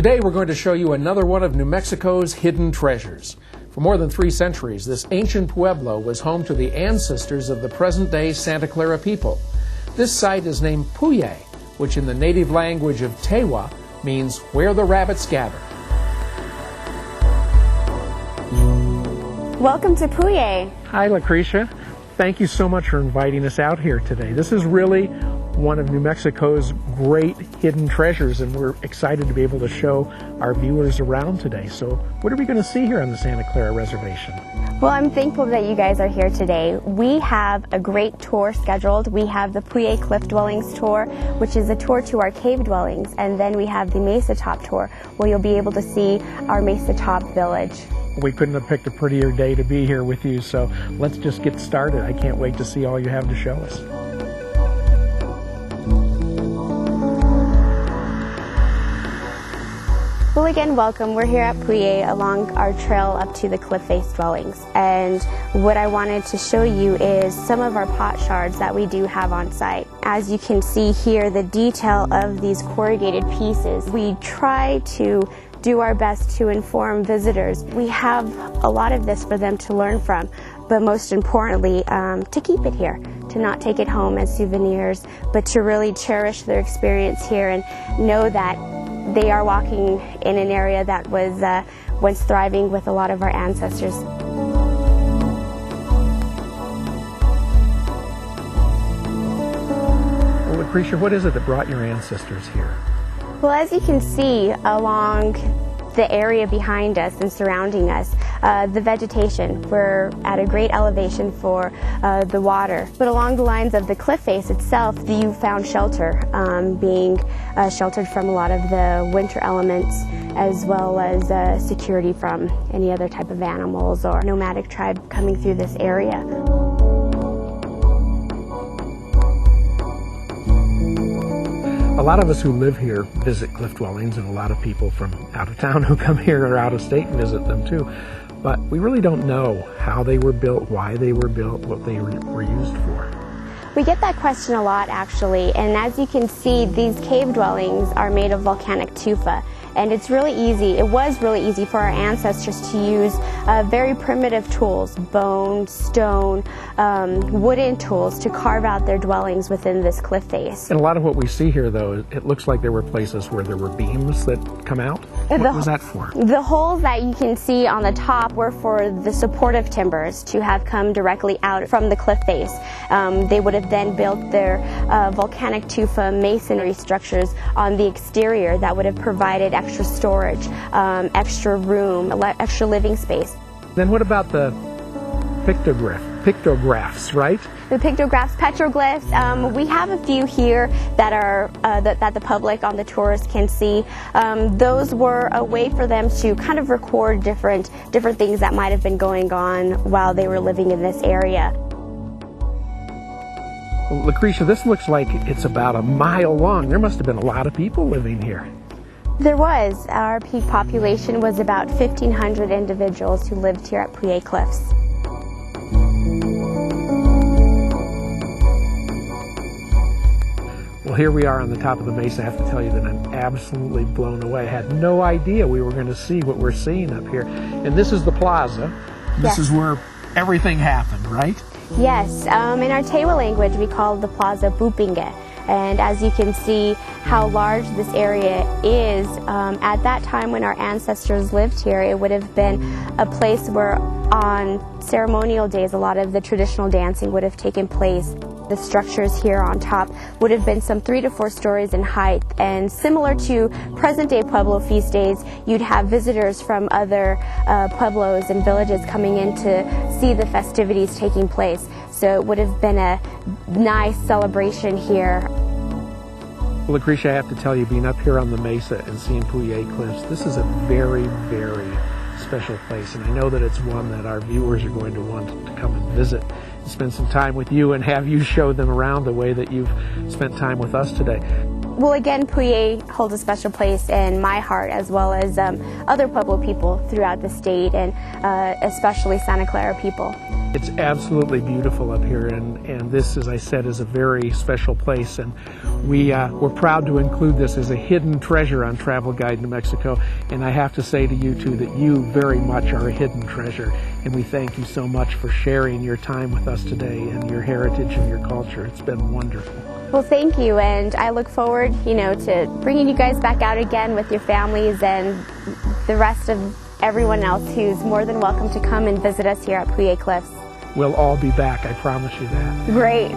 Today we're going to show you another one of New Mexico's hidden treasures. For more than 3 centuries, this ancient pueblo was home to the ancestors of the present-day Santa Clara people. This site is named Puye, which in the native language of Tewa means where the rabbits gather. Welcome to Puye. Hi, Lucretia. Thank you so much for inviting us out here today. This is really one of New Mexico's great hidden treasures, and we're excited to be able to show our viewers around today. So what are we going to see here on the Santa Clara Reservation? Well, I'm thankful that you guys are here today. We have a great tour scheduled. We have the Puye Cliff Dwellings tour, which is a tour to our cave dwellings, and then we have the Mesa Top tour, where you'll be able to see our Mesa Top village. We couldn't have picked a prettier day to be here with you, so let's just get started. I can't wait to see all you have to show us. Well, again, welcome. We're here at Puye along our trail up to the cliff face dwellings. And what I wanted to show you is some of our pot shards that we do have on site. As you can see here, the detail of these corrugated pieces. We try to do our best to inform visitors. We have a lot of this for them to learn from, but most importantly, to keep it here, to not take it home as souvenirs, but to really cherish their experience here and know that they are walking in an area that was once thriving with a lot of our ancestors. Well, Lucretia, what is it that brought your ancestors here? Well, as you can see along the area behind us and surrounding us, the vegetation, we're at a great elevation for the water. But along the lines of the cliff face itself, you found shelter, being sheltered from a lot of the winter elements, as well as security from any other type of animals or nomadic tribe coming through this area. A lot of us who live here visit cliff dwellings, and a lot of people from out of town who come here or out of state visit them too. But we really don't know how they were built, why they were built, what they were used for. We get that question a lot, actually, and as you can see, these cave dwellings are made of volcanic tufa. And it's really easy, it was really easy for our ancestors to use very primitive tools, bone, stone, wooden tools to carve out their dwellings within this cliff face. And a lot of what we see here, though, it looks like there were places where there were beams that come out. What was that for? The holes that you can see on the top were for the supportive timbers to have come directly out from the cliff face. They would have then built their volcanic tufa masonry structures on the exterior that would have provided extra storage, extra room, extra living space. Then what about the pictographs, right? The pictographs, petroglyphs, we have a few here that are that the public on the tours can see. Those were a way for them to kind of record different things that might have been going on while they were living in this area. Well, Lucretia, this looks like it's about a mile long. There must have been a lot of people living here. There was. Our peak population was about 1,500 individuals who lived here at Puye Cliffs. Well, here we are on the top of the mesa. I have to tell you that I'm absolutely blown away. I had no idea we were going to see what we're seeing up here. And this is the plaza. This is where everything happened, right? Yes. In our Tewa language, we call the plaza Bupinge. And as you can see how large this area is, at that time when our ancestors lived here, it would have been a place where on ceremonial days a lot of the traditional dancing would have taken place. The structures here on top would have been some 3 to 4 stories in height, and similar to present-day Pueblo feast days, you'd have visitors from other pueblos and villages coming in to see the festivities taking place. So it would have been a nice celebration here. Well, Lucretia, I have to tell you, being up here on the mesa and seeing Puye Cliffs, this is a very, very special place, and I know that it's one that our viewers are going to want to come and visit and spend some time with you and have you show them around the way that you've spent time with us today. Well, again, Puye holds a special place in my heart, as well as other Pueblo people throughout the state, and especially Santa Clara people. It's absolutely beautiful up here, and this, as I said, is a very special place, and we're proud to include this as a hidden treasure on Travel Guide New Mexico. And I have to say to you too that you very much are a hidden treasure, and we thank you so much for sharing your time with us today and your heritage and your culture. It's been wonderful. Well, thank you, and I look forward, to bringing you guys back out again with your families and the rest of everyone else who's more than welcome to come and visit us here at Puye Cliffs. We'll all be back, I promise you that. Great.